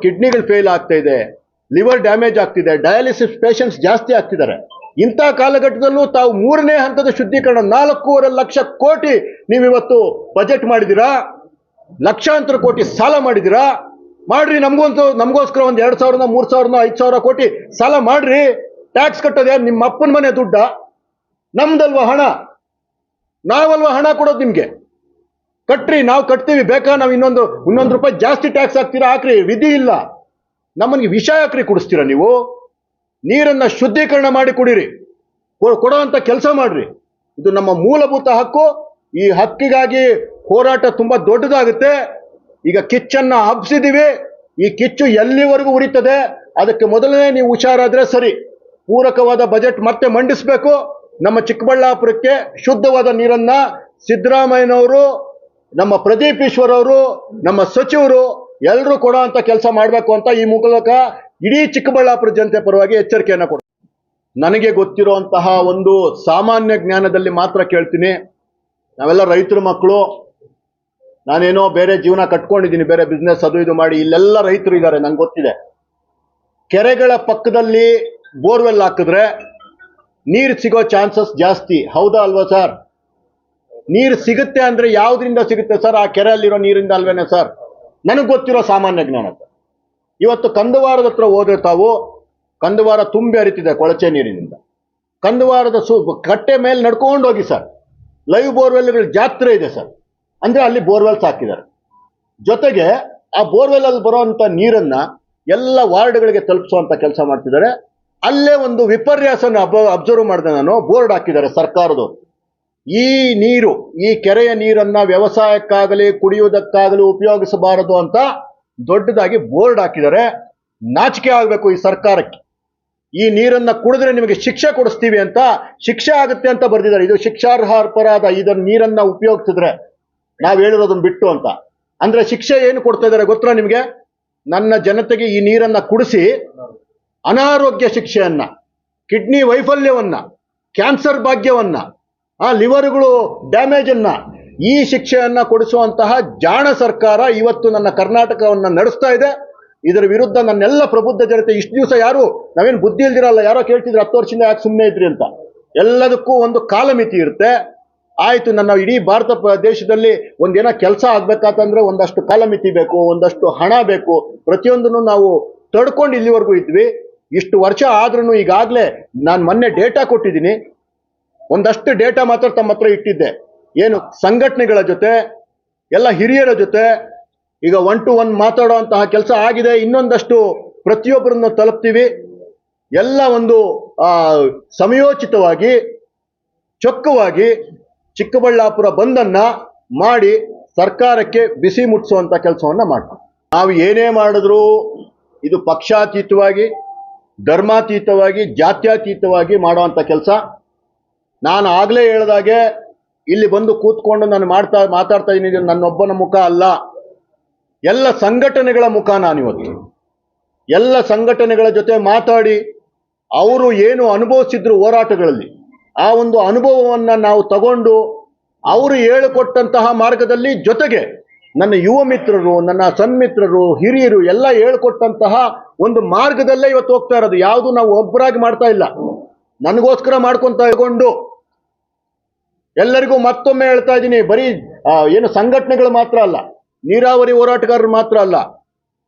ಕಿಡ್ನಿಗಳು fail ಆಗ್ತಾ ಇದೆ, liver damage ಆಗ್ತಿದೆ, ಡಯಾಲಿಸಿಸ್ ಪೇಷಂಟ್ಸ್ ಜಾಸ್ತಿ ಆಗ್ತಿದ್ದಾರೆ. ಇಂಥ ಕಾಲಘಟ್ಟದಲ್ಲೂ ತಾವು 3ನೇ ಹಂತದ ಶುದ್ಧೀಕರಣ 4.5 ಲಕ್ಷ ಕೋಟಿ ನೀವಿವತ್ತು ಬಜೆಟ್ ಮಾಡಿದ್ದೀರಾ, ಲಕ್ಷಾಂತರ ಕೋಟಿ ಸಾಲ ಮಾಡಿದ್ದೀರಾ. ಮಾಡ್ರಿ, ನಮಗೋಸ್ಕರ ಒಂದು 2,000, 3,000, 5,000 ಕೋಟಿ ಸಾಲ ಮಾಡ್ರಿ. ಟ್ಯಾಕ್ಸ್ ಕಟ್ಟೋದು ಯಾರು? ನಿಮ್ಮ ಅಪ್ಪನ ಮನೆ ದುಡ್ಡ? ನಮ್ದಲ್ವಾ ಹಣ? ನಾವಲ್ವಾ ಹಣ ಕೊಡೋದು ನಿಮ್ಗೆ? ಕಟ್ರಿ, ನಾವು ಕಟ್ತೀವಿ. ಬೇಕಾ ನಾವು ಇನ್ನೊಂದು ರೂಪಾಯಿ ಜಾಸ್ತಿ ಟ್ಯಾಕ್ಸ್ ಹಾಕ್ತೀರಾ? ಹಾಕ್ರಿ, ವಿಧಿ ಇಲ್ಲ. ನಮ್ಮನಿಗೆ ವಿಷ ಹಾಕ್ರಿ ಕುಡಿಸ್ತೀರಾ ನೀವು? ನೀರನ್ನ ಶುದ್ಧೀಕರಣ ಮಾಡಿ ಕುಡೀರಿ, ಕೊಡೋವಂಥ ಕೆಲಸ ಮಾಡ್ರಿ. ಇದು ನಮ್ಮ ಮೂಲಭೂತ ಹಕ್ಕು. ಈ ಹಕ್ಕಿಗಾಗಿ ಹೋರಾಟ ತುಂಬಾ ದೊಡ್ಡದಾಗುತ್ತೆ. ಈಗ ಕಿಚ್ಚನ್ನ ಹಬ್ಸಿದೀವಿ. ಈ ಕಿಚ್ಚು ಎಲ್ಲಿವರೆಗೂ ಉರಿತದೆ, ಅದಕ್ಕೆ ಮೊದಲನೇ ನೀವು ಹುಷಾರಾದ್ರೆ ಸರಿ. ಪೂರಕವಾದ ಬಜೆಟ್ ಮತ್ತೆ ಮಂಡಿಸಬೇಕು. ನಮ್ಮ ಚಿಕ್ಕಬಳ್ಳಾಪುರಕ್ಕೆ ಶುದ್ಧವಾದ ನೀರನ್ನ ಸಿದ್ದರಾಮಯ್ಯನವರು, ನಮ್ಮ ಪ್ರದೀಪ್ ಈಶ್ವರ್ ಅವರು, ನಮ್ಮ ಸಚಿವರು ಎಲ್ಲರೂ ಕೊಡೋ ಅಂತ ಕೆಲಸ ಮಾಡಬೇಕು ಅಂತ ಈ ಮೂಲಕ ಇಡೀ ಚಿಕ್ಕಬಳ್ಳಾಪುರ ಜನತೆ ಪರವಾಗಿ ಎಚ್ಚರಿಕೆಯನ್ನು ಕೊಡ್ತೀನಿ. ನನಗೆ ಗೊತ್ತಿರುವಂತಹ ಒಂದು ಸಾಮಾನ್ಯ ಜ್ಞಾನದಲ್ಲಿ ಮಾತ್ರ ಕೇಳ್ತೀನಿ. ನಾವೆಲ್ಲ ರೈತರ ಮಕ್ಕಳು. ನಾನೇನೋ ಬೇರೆ ಜೀವನ ಕಟ್ಕೊಂಡಿದ್ದೀನಿ, ಬೇರೆ ಬಿಸ್ನೆಸ್ ಅದು ಇದು ಮಾಡಿ. ಇಲ್ಲೆಲ್ಲ ರೈತರು ಇದ್ದಾರೆ, ನಂಗೆ ಗೊತ್ತಿದೆ. ಕೆರೆಗಳ ಪಕ್ಕದಲ್ಲಿ ಬೋರ್ವೆಲ್ ಹಾಕಿದ್ರೆ ನೀರು ಸಿಗೋ ಚಾನ್ಸಸ್ ಜಾಸ್ತಿ. ಹೌದಾ ಅಲ್ವಾ ಸರ್? ನೀರು ಸಿಗುತ್ತೆ ಅಂದ್ರೆ ಯಾವ್ದ್ರಿಂದ ಸಿಗುತ್ತೆ ಸರ್? ಆ ಕೆರೆಯಲ್ಲಿರೋ ನೀರಿಂದ ಅಲ್ವೇನೆ ಸರ್? ನನಗೆ ಗೊತ್ತಿರೋ ಸಾಮಾನ್ಯ ಜ್ಞಾನ. ಇವತ್ತು ಕಂದವಾರದ ಹತ್ರ ಹೋದ್ರೆ ತಾವು, ಕಂದವಾರ ತುಂಬಿ ಹರಿತಿದೆ ಕೊಳಚೆ ನೀರಿನಿಂದ. ಕಂದವಾರದ ಕಟ್ಟೆ ಮೇಲೆ ನಡ್ಕೊಂಡು ಹೋಗಿ ಸರ್, ಲೈವ್ ಬೋರ್ವೆಲ್ಗಳ ಜಾತ್ರೆ ಇದೆ ಸರ್. ಅಂದ್ರೆ ಅಲ್ಲಿ ಬೋರ್ವೆಲ್ಸ್ ಹಾಕಿದ್ದಾರೆ. ಜೊತೆಗೆ ಆ ಬೋರ್ವೆಲ್ ಅಲ್ಲಿ ಬರುವಂತ ನೀರನ್ನ ಎಲ್ಲ ವಾರ್ಡ್ಗಳಿಗೆ ತಲುಪಿಸುವಂತ ಕೆಲಸ ಮಾಡ್ತಿದ್ದಾರೆ. ಅಲ್ಲೇ ಒಂದು ವಿಪರ್ಯಾಸನ ಅಬ್ಸರ್ವ್ ಮಾಡಿದೆ ನಾನು. ಬೋರ್ಡ್ ಹಾಕಿದ್ದಾರೆ ಸರ್ಕಾರದವರು. ಈ ನೀರು, ಈ ಕೆರೆಯ ನೀರನ್ನ ವ್ಯವಸಾಯಕ್ಕಾಗಲಿ ಕುಡಿಯುವುದಕ್ಕಾಗಲಿ ಉಪಯೋಗಿಸಬಾರದು ಅಂತ ದೊಡ್ಡದಾಗಿ ಬೋರ್ಡ್ ಹಾಕಿದ್ದಾರೆ. ನಾಚಿಕೆ ಆಗಬೇಕು ಈ ಸರ್ಕಾರಕ್ಕೆ. ಈ ನೀರನ್ನ ಕುಡಿದ್ರೆ ನಿಮಗೆ ಶಿಕ್ಷೆ ಕೊಡಿಸ್ತೀವಿ ಅಂತ, ಶಿಕ್ಷೆ ಆಗುತ್ತೆ ಅಂತ ಬರೆದಿದ್ದಾರೆ. ಇದು ಶಿಕ್ಷಾರ್ಹ ಅಪರಾಧ, ಇದನ್ನ ನೀರನ್ನ ಉಪಯೋಗಿಸಿದ್ರೆ, ನಾವು ಹೇಳಿರೋದನ್ನ ಬಿಟ್ಟು ಅಂತ. ಅಂದ್ರೆ ಶಿಕ್ಷೆ ಏನು ಕೊಡ್ತಾ ಇದ್ದಾರೆ ಗೊತ್ತಾ ನಿಮಗೆ? ನನ್ನ ಜನತೆಗೆ ಈ ನೀರನ್ನ ಕುಡಿಸಿ ಅನಾರೋಗ್ಯ ಶಿಕ್ಷೆಯನ್ನ, ಕಿಡ್ನಿ ವೈಫಲ್ಯವನ್ನ, ಕ್ಯಾನ್ಸರ್ ಭಾಗ್ಯವನ್ನ, ಲಿವರ್ಗಳು ಡ್ಯಾಮೇಜ್ ಅನ್ನ, ಈ ಶಿಕ್ಷೆಯನ್ನ ಕೊಡಿಸುವಂತಹ ಜಾಣ ಸರ್ಕಾರ ಇವತ್ತು ನನ್ನ ಕರ್ನಾಟಕವನ್ನ ನಡೆಸ್ತಾ ಇದೆ. ಇದರ ವಿರುದ್ಧ ನನ್ನೆಲ್ಲ ಪ್ರಬುದ್ಧ ಜನತೆ, ಇಷ್ಟು ದಿವಸ ಯಾರು ನಾವೇನು ಬುದ್ಧಿ ಇಲ್ದಿರಲ್ಲ, ಯಾರೋ ಕೇಳ್ತಿದ್ರು 10 ವರ್ಷದಿಂದ ಯಾಕೆ ಸುಮ್ಮನೆ ಇದ್ರಿ ಅಂತ. ಎಲ್ಲದಕ್ಕೂ ಒಂದು ಕಾಲಮಿತಿ ಇರುತ್ತೆ. ಆಯ್ತು, ನನ್ನ ಇಡೀ ಭಾರತ ದೇಶದಲ್ಲಿ ಒಂದೇನೋ ಕೆಲಸ ಆಗ್ಬೇಕಾತಂದ್ರೆ ಒಂದಷ್ಟು ಕಾಲಮಿತಿ ಬೇಕು, ಒಂದಷ್ಟು ಹಣ ಬೇಕು. ಪ್ರತಿಯೊಂದನ್ನು ನಾವು ತಡ್ಕೊಂಡು ಇಲ್ಲಿವರೆಗೂ ಇದ್ವಿ. ಇಷ್ಟು ವರ್ಷ ಆದ್ರೂ ಈಗಾಗಲೇ ನಾನು ಮೊನ್ನೆ ಡೇಟಾ ಕೊಟ್ಟಿದ್ದೀನಿ. ಒಂದಷ್ಟು ಡೇಟಾ ಮಾತ್ರ ತಮ್ಮ ಹತ್ರ ಇಟ್ಟಿದ್ದೆ. ಏನು ಸಂಘಟನೆಗಳ ಜೊತೆ, ಎಲ್ಲ ಹಿರಿಯರ ಜೊತೆ ಈಗ 1 to 1 ಮಾತಾಡುವಂತಹ ಕೆಲಸ ಆಗಿದೆ. ಇನ್ನೊಂದಷ್ಟು ಪ್ರತಿಯೊಬ್ಬರನ್ನು ತಲುಪ್ತೀವಿ. ಎಲ್ಲ ಒಂದು ಸಮಯೋಚಿತವಾಗಿ, ಚೊಕ್ಕವಾಗಿ ಚಿಕ್ಕಬಳ್ಳಾಪುರ ಬಂದನ್ನ ಮಾಡಿ ಸರ್ಕಾರಕ್ಕೆ ಬಿಸಿ ಮುಟ್ಟಿಸುವಂತ ಕೆಲಸವನ್ನ ಮಾಡ್ತೀವಿ. ನಾವು ಏನೇ ಮಾಡಿದ್ರು ಇದು ಪಕ್ಷಾತೀತವಾಗಿ, ಧರ್ಮಾತೀತವಾಗಿ, ಜಾತ್ಯತೀತವಾಗಿ ಮಾಡುವಂತ ಕೆಲಸ. ನಾನು ಆಗ್ಲೇ ಹೇಳಿದಾಗೆ ಇಲ್ಲಿ ಬಂದು ಕೂತ್ಕೊಂಡು ನಾನು ಮಾತಾಡ್ತಾ ಇದ್ದೀನಿ. ನನ್ನೊಬ್ಬನ ಮುಖ ಅಲ್ಲ, ಎಲ್ಲ ಸಂಘಟನೆಗಳ ಮುಖ ನಾನಿವತ್ತು. ಎಲ್ಲ ಸಂಘಟನೆಗಳ ಜೊತೆ ಮಾತಾಡಿ ಅವರು ಏನು ಅನುಭವಿಸಿದ್ರು ಹೋರಾಟಗಳಲ್ಲಿ, ಆ ಒಂದು ಅನುಭವವನ್ನ ನಾವು ತಗೊಂಡು ಅವರು ಹೇಳಿಕೊಟ್ಟಂತಹ ಮಾರ್ಗದಲ್ಲಿ, ಜೊತೆಗೆ ನನ್ನ ಯುವ ಮಿತ್ರರು, ನನ್ನ ಸನ್ಮಿತ್ರರು, ಹಿರಿಯರು ಎಲ್ಲ ಹೇಳಿಕೊಟ್ಟಂತಹ ಒಂದು ಮಾರ್ಗದಲ್ಲೇ ಇವತ್ತು ಹೋಗ್ತಾ ಇರೋದು. ಯಾವುದು ನಾವು ಒಬ್ಬರಾಗಿ ಮಾಡ್ತಾ ಇಲ್ಲ, ನನಗೋಸ್ಕರ ಮಾಡ್ಕೊಂತ ತಗೊಂಡು. ಎಲ್ಲರಿಗೂ ಮತ್ತೊಮ್ಮೆ ಹೇಳ್ತಾ ಇದ್ದೀನಿ, ಬರೀ ಏನು ಸಂಘಟನೆಗಳು ಮಾತ್ರ ಅಲ್ಲ, ನೀರಾವರಿ ಹೋರಾಟಗಾರರು ಮಾತ್ರ ಅಲ್ಲ,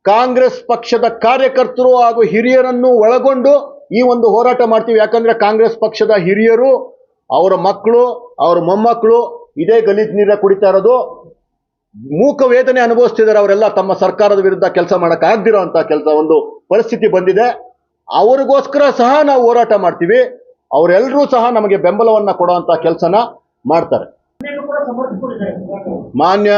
ಕಾಂಗ್ರೆಸ್ ಪಕ್ಷದ ಕಾರ್ಯಕರ್ತರು ಹಾಗೂ ಹಿರಿಯರನ್ನು ಒಳಗೊಂಡು ಈ ಒಂದು ಹೋರಾಟ ಮಾಡ್ತೀವಿ. ಯಾಕಂದ್ರೆ ಕಾಂಗ್ರೆಸ್ ಪಕ್ಷದ ಹಿರಿಯರು, ಅವರ ಮಕ್ಕಳು, ಅವರ ಮೊಮ್ಮಕ್ಕಳು ಇದೇ ಗಲೀಜ್ ನೀರ ಕುಡಿತಾ ಇರೋದು, ಮೂಕ ವೇದನೆ ಅನುಭವಿಸ್ತಿದ್ದಾರೆ. ಅವರೆಲ್ಲ ತಮ್ಮ ಸರ್ಕಾರದ ವಿರುದ್ಧ ಕೆಲಸ ಮಾಡಕ್ ಆಗದಿರೋ ಅಂತ ಒಂದು ಪರಿಸ್ಥಿತಿ ಬಂದಿದೆ. ಅವ್ರಿಗೋಸ್ಕರ ಸಹ ನಾವು ಹೋರಾಟ ಮಾಡ್ತೀವಿ. ಅವರೆಲ್ಲರೂ ಸಹ ನಮಗೆ ಬೆಂಬಲವನ್ನ ಕೊಡುವಂತ ಕೆಲಸನ ಮಾಡ್ತಾರೆ. ಮಾನ್ಯ